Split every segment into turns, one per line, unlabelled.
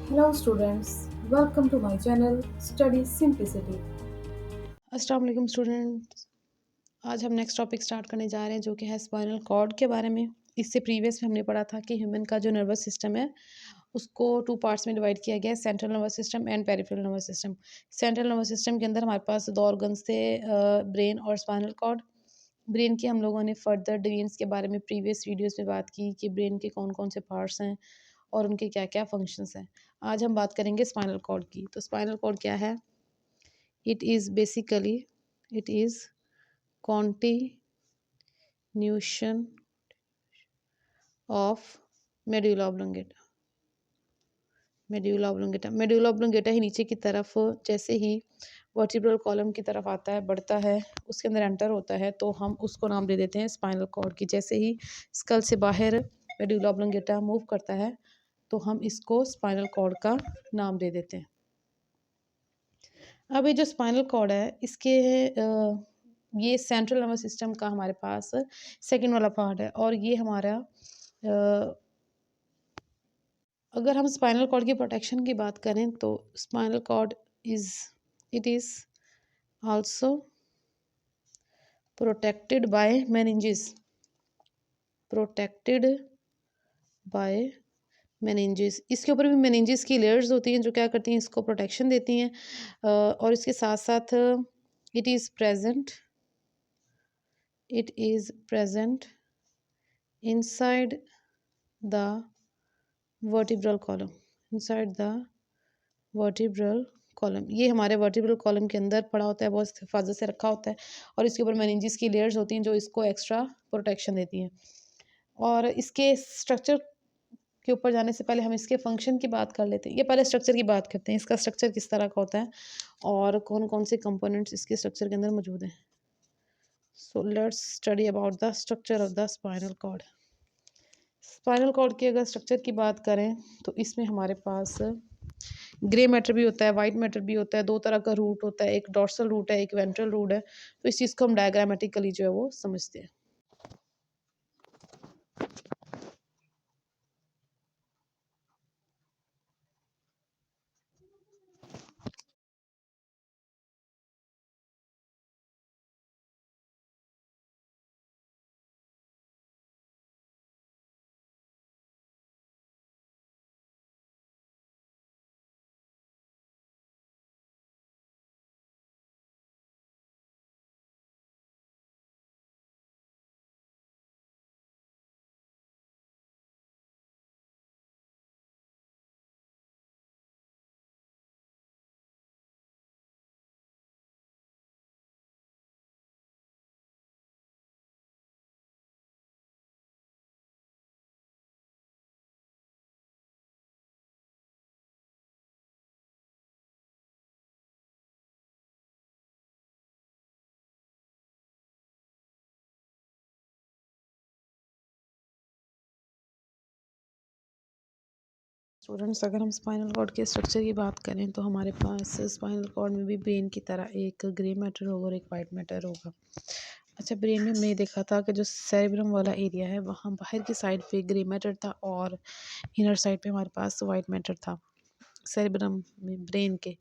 Hello students, welcome to my channel Study Simplicity.
अस्सलाम वालेकुम students. आज हम नेक्स्ट टॉपिक स्टार्ट करने जा रहे हैं जो कि है स्पाइनल कॉर्ड के बारे में। इससे प्रीवियस में हमने पढ़ा था कि ह्यूमन का जो नर्वस सिस्टम है उसको टू पार्ट्स में डिवाइड किया गया है, central nervous system and peripheral nervous system. Central nervous system के अंदर हमारे पास दो ऑर्गन्स थे, ब्रेन और स्पाइनल कॉर्ड। ब्रेन की हम लोगों ने फर्दर डिवीजन्स के बारे में प्रीवियस वीडियोस में बात की कि ब्रेन के कौन कौन से पार्ट्स हैं और उनके क्या क्या फंक्शंस हैं। आज हम बात करेंगे स्पाइनल कॉर्ड की। तो स्पाइनल कॉर्ड क्या है? It is basically it is continuation of medulla oblongata। Medulla oblongata ही नीचे की तरफ जैसे ही वर्टिब्रल कॉलम की तरफ आता है, बढ़ता है, उसके अंदर एंटर होता है तो हम उसको नाम दे देते हैं स्पाइनल कॉर्ड की। जैसे ही स्कल से बाहर मेड्यूला ऑब्लोंगेटा मूव करता है तो हम इसको स्पाइनल कॉर्ड का नाम दे देते हैं। अब ये जो स्पाइनल कॉर्ड है इसके ये सेंट्रल नर्वस सिस्टम का हमारे पास सेकंड वाला पार्ट है और ये हमारा अगर हम स्पाइनल कॉर्ड की प्रोटेक्शन की बात करें तो spinal cord is it is also protected by meninges. Protected by meninges, इसके ऊपर भी मेनिंजेस की लेयर्स होती हैं जो क्या करती हैं, इसको प्रोटेक्शन देती हैं। और इसके साथ साथ it is present it is present inside the vertebral column। inside the vertebral column, ये हमारे वर्टिब्रल कॉलम के अंदर पड़ा होता है, बहुत हिफाजत से रखा होता है और इसके ऊपर मेनिंजेस की लेयर्स होती हैं जो इसको एक्स्ट्रा प्रोटेक्शन देती हैं। और इसके स्ट्रक्चर के ऊपर जाने से पहले हम इसके फंक्शन की बात कर लेते हैं। ये पहले स्ट्रक्चर की बात करते हैं, इसका स्ट्रक्चर किस तरह का होता है और कौन कौन से कंपोनेंट्स इसके स्ट्रक्चर के अंदर मौजूद हैं। So let's study about the structure of the spinal cord। Spinal cord की अगर स्ट्रक्चर की बात करें तो इसमें हमारे पास ग्रे मैटर भी होता है, वाइट मैटर भी होता है, दो तरह का रूट होता है, एक डॉर्सल रूट है, एक वेंट्रल रूट है। तो इस चीज़ को हम डायग्रामेटिकली जो है वो समझते हैं। स्टूडेंट्स, अगर हम स्पाइनल कॉर्ड के स्ट्रक्चर की बात करें तो हमारे पास स्पाइनल कॉर्ड में भी ब्रेन की तरह एक ग्रे मैटर होगा और एक वाइट मैटर होगा। अच्छा, ब्रेन में हमने देखा था कि जो सेरेब्रम वाला एरिया है वहाँ बाहर की साइड पे ग्रे मैटर था और इनर साइड पे हमारे पास वाइट मैटर था सेरेब्रम में ब्रेन के।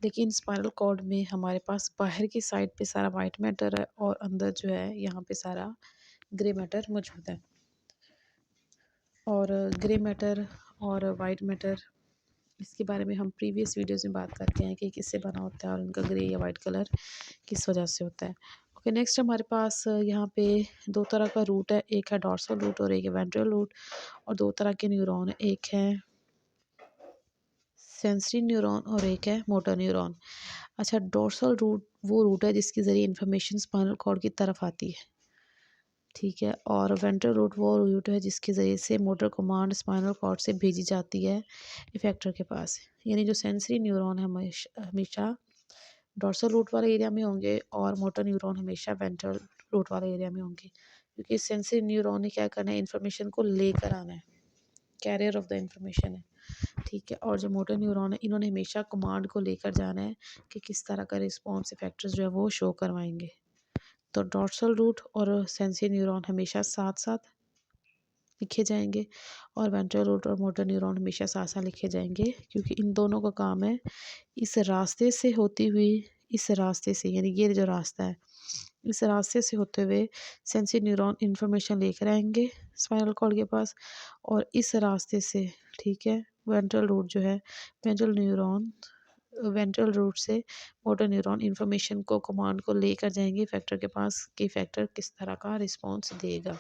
लेकिन स्पाइनल कॉर्ड में हमारे पास बाहर की साइड पे सारा वाइट मैटर है और अंदर जो है यहाँ पे सारा ग्रे मैटर मौजूद है। और ग्रे मैटर और वाइट मैटर इसके बारे में हम प्रीवियस वीडियोस में बात करते हैं कि किससे बना होता है और उनका ग्रे या वाइट कलर किस वजह से होता है। ओके, नेक्स्ट हमारे पास यहाँ पे दो तरह का रूट है, एक है डॉर्सल रूट और एक है वेंट्रल रूट। और दो तरह के न्यूरॉन है, एक है सेंसरी न्यूरॉन और एक है मोटर न्यूरॉन। अच्छा, डॉर्सल रूट वो रूट है जिसके ज़रिए इंफॉर्मेशन स्पाइनल कॉर्ड की तरफ आती है, ठीक है। और वेंट्रल रूट वो रूट है जिसके ज़रिए से मोटर कमांड स्पाइनल कॉर्ड से भेजी जाती है इफेक्टर के पास। यानी जो सेंसरी न्यूरॉन है हमेशा हमेशा डॉर्सल रूट वाले एरिया में होंगे और मोटर न्यूरॉन हमेशा वेंट्रल रूट वाले एरिया में होंगे, क्योंकि सेंसरी न्यूरॉन ने क्या करना है, इन्फॉर्मेशन को लेकर आना है, कैरियर ऑफ द इन्फॉर्मेशन है, ठीक है। और जो मोटर न्यूरॉन है इन्होंने हमेशा कमांड को लेकर जाना है कि किस तरह का रिस्पॉन्स इफेक्टर्स जो है वो शो करवाएंगे। तो डॉर्सल रूट और सेंसरी न्यूरॉन हमेशा साथ साथ लिखे जाएंगे, और वेंट्रल रूट और मोटर न्यूरॉन हमेशा साथ साथ लिखे जाएंगे, क्योंकि इन दोनों का काम है इस रास्ते से होती हुई, इस रास्ते से यानी ये जो रास्ता है, इस रास्ते से होते हुए सेंसरी न्यूरॉन इन्फॉर्मेशन लेकर आएंगे स्पाइनल कॉर्ड के पास, और इस रास्ते से, ठीक है, वेंट्रल रूट जो है, वेंट्रल न्यूरॉन, वेंट्रल रूट से मोटर न्यूरॉन इन्फॉर्मेशन को, कमांड को लेकर जाएंगे इफेक्टर के पास कि इफेक्टर किस तरह का रिस्पॉन्स देगा।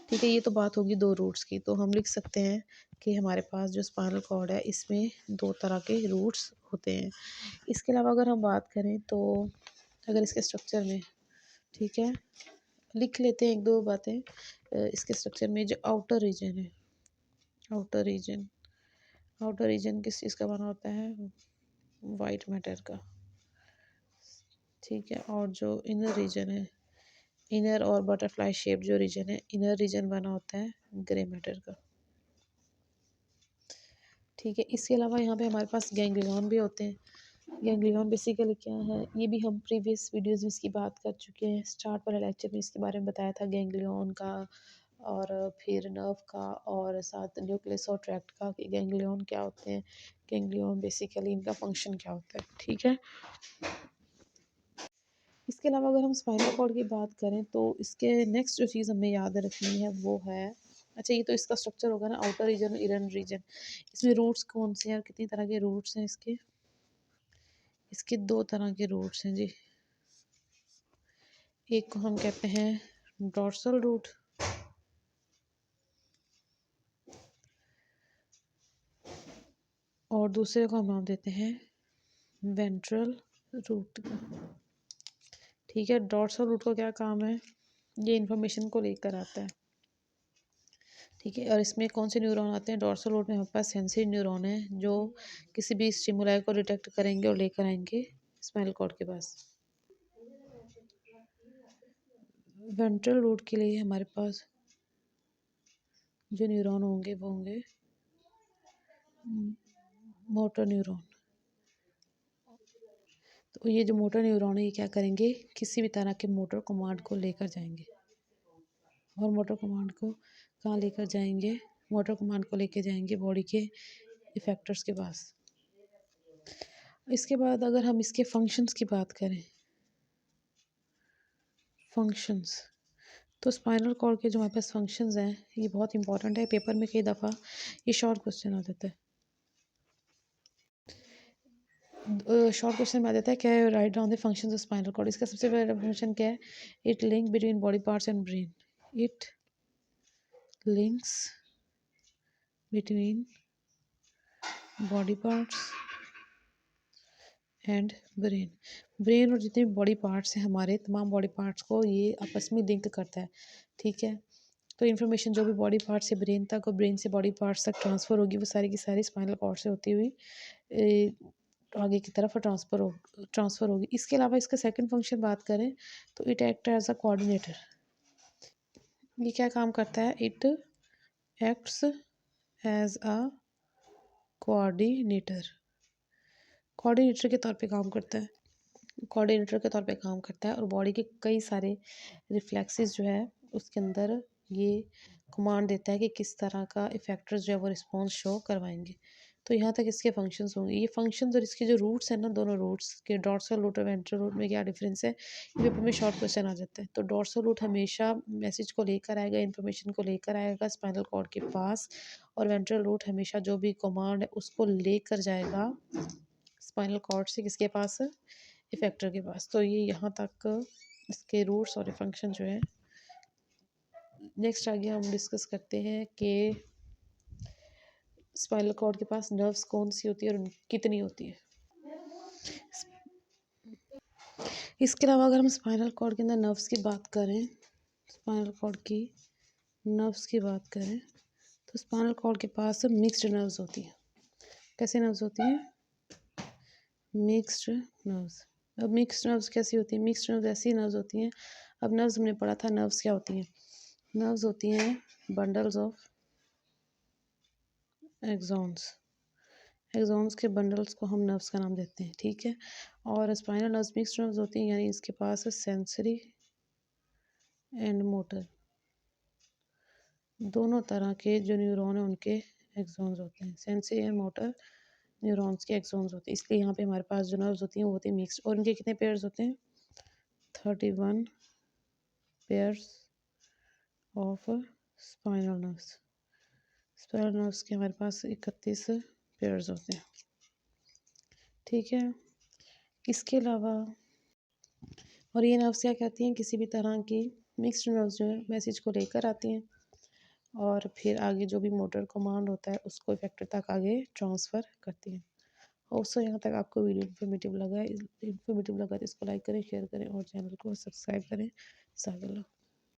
ठीक है, ये तो बात होगी दो रूट्स की। तो हम लिख सकते हैं कि हमारे पास जो स्पाइनल कॉर्ड है इसमें दो तरह के रूट्स होते हैं। इसके अलावा अगर हम बात करें तो अगर इसके स्ट्रक्चर में, ठीक है, लिख लेते हैं एक दो बातें। इसके स्ट्रक्चर में जो आउटर रीजन है, आउटर रीजन, आउटर रीजन किस चीज़ का बना होता है, वाइट मैटर का, ठीक है, और जो इनर रीजन है, इनर और बटरफ्लाई शेप जो रीजन है, इनर रीजन बना होता है ग्रे मैटर का। ठीक है, इसके अलावा यहाँ पे हमारे पास गैंग्लियन भी होते हैं। गैंग्लियन बेसिकली क्या है, ये भी हम प्रीवियस वीडियोस में इसकी बात कर चुके हैं। स्टार्ट वाले लेक्चर में इसके बारे में बताया था गैंग्लियन का, और फिर नर्व का, और साथ न्यूक्लियस और ट्रैक्ट का, कि गैंग्लियन क्या होते हैं, गैंग्लियन बेसिकली इनका फंक्शन क्या होता है। ठीक है, इसके अलावा अगर हम स्पाइनल कॉर्ड की बात करें तो इसके नेक्स्ट जो चीज़ हमें याद रखनी है वो है, अच्छा ये तो इसका स्ट्रक्चर होगा ना, आउटर रीजन, इनर रीजन। इसमें रूट्स कौन से हैं और कितनी तरह के रूट्स हैं इसके, इसके दो तरह के रूट्स हैं जी। एक को हम कहते हैं डॉर्सल रूट, और दूसरे को हम नाम देते हैं वेंट्रल रूट का। ठीक है, डॉर्सल रूट का क्या काम है, ये इन्फॉर्मेशन को लेकर आता है। ठीक है, और इसमें कौन से न्यूरॉन आते हैं, डॉर्सल रूट में हमारे पास सेंसरी न्यूरॉन है जो किसी भी स्टिमुलाई को डिटेक्ट करेंगे और लेकर आएंगे स्पाइनल कॉर्ड के पास। वेंट्रल रूट के लिए हमारे पास जो न्यूरॉन होंगे वो होंगे मोटर न्यूरॉन। तो ये जो मोटर न्यूरॉन है ये क्या करेंगे, किसी भी तरह के मोटर कमांड को लेकर जाएंगे, और मोटर कमांड को कहाँ लेकर जाएंगे, मोटर कमांड को लेकर जाएंगे बॉडी के इफेक्टर्स के पास। इसके बाद अगर हम इसके फंक्शंस की बात करें, फंक्शंस, तो स्पाइनल कॉर्ड के जो हमारे पास फंक्शंस हैं ये बहुत इंपॉर्टेंट है, पेपर में कई दफ़ा ये शॉर्ट क्वेश्चन आ जाता है। शॉर्ट क्वेश्चन में आ जाता है क्या है, write down the functions of spinal cord. इसका सबसे पहला फंक्शन क्या है, it link between body parts and brain, it links between body parts and brain. Brain और जितने भी बॉडी पार्ट्स हैं हमारे, तमाम बॉडी पार्ट्स को ये आपस में लिंक करता है। ठीक है, तो इन्फॉर्मेशन जो भी बॉडी पार्ट से ब्रेन तक और ब्रेन से बॉडी पार्ट्स तक ट्रांसफ़र होगी वो सारी की सारी स्पाइनल कॉर्ड से होती हुई आगे की तरफ ट्रांसफ़र होगी। इसके अलावा इसका सेकंड फंक्शन बात करें तो it act as a coordinator. ये क्या काम करता है, it acts as a coordinator, coordinator के तौर पे काम करता है, कोऑर्डिनेटर के तौर पे काम करता है, और बॉडी के कई सारे रिफ्लेक्सेस जो है उसके अंदर ये कमांड देता है कि किस तरह का इफेक्टर्स जो है वो रिस्पॉन्स शो करवाएंगे। तो यहाँ तक इसके फंक्शंस होंगे। ये फंक्शंस और इसके जो रूट्स हैं ना, दोनों रूट्स के डॉर्सल रूट और वेंट्रल रूट में क्या डिफरेंस है, ये पेपर में शॉर्ट क्वेश्चन आ जाता है। तो डॉर्सल रूट हमेशा मैसेज को लेकर आएगा, इन्फॉर्मेशन को लेकर आएगा स्पाइनल कॉर्ड के पास, और वेंट्रल रूट हमेशा जो भी कमांड है उसको लेकर जाएगा स्पाइनल कॉर्ड से किसके पास, इफेक्टर के पास। तो ये यहाँ तक इसके रूट्स और फंक्शन जो है। नेक्स्ट आगे हम डिस्कस करते हैं कि स्पाइनल कॉर्ड के पास नर्व्स कौन सी होती है और कितनी होती है। इसके अलावा अगर हम स्पाइनल कॉर्ड के अंदर नर्व्स की बात करें, स्पाइनल कॉर्ड की नर्व्स की बात करें तो स्पाइनल कॉर्ड के पास मिक्स्ड नर्व्स होती हैं। कैसे नर्व्स होती हैं, मिक्स्ड नर्व्स। अब मिक्स्ड नर्व्स कैसी होती हैं, मिक्स्ड नर्व्स ऐसी नर्व्स होती हैं, अब नर्व्स हमने पढ़ा था, नर्व्स क्या होती हैं, नर्व्स होती हैं बंडल्स ऑफ एक्सॉन्स, एक्सॉन्स के बंडल्स को हम नर्व्स का नाम देते हैं। ठीक है, और स्पाइनल नर्व्स मिक्स्ड नर्व्स होती हैं, यानी इसके पास सेंसरी एंड मोटर, दोनों तरह के जो न्यूरॉन हैं उनके एक्सॉन्स होते हैं। सेंसरी एंड मोटर न्यूरॉन्स के एक्सॉन्स होते हैं। इसलिए यहाँ पे हमारे पास जो नर्व्स होती हैं वो होती हैं मिक्स्ड। और इनके कितने पेयर्स होते हैं? 31 pairs of spinal nerves. Spinal nerves के हमारे पास 31 पेयर्स होते हैं। ठीक है। इसके अलावा और ये नर्व्स क्या कहती हैं, किसी भी तरह की मिक्स्ड नर्व्स जो है मैसेज को लेकर आती हैं और फिर आगे जो भी मोटर कमांड होता है उसको इफेक्टर तक आगे ट्रांसफ़र करती हैं। होप सो यहाँ तक आपको वीडियो इन्फॉर्मेटिव लगा है तो इसको लाइक करें, शेयर करें और चैनल को सब्सक्राइब करें। जज़ाकल्लाह।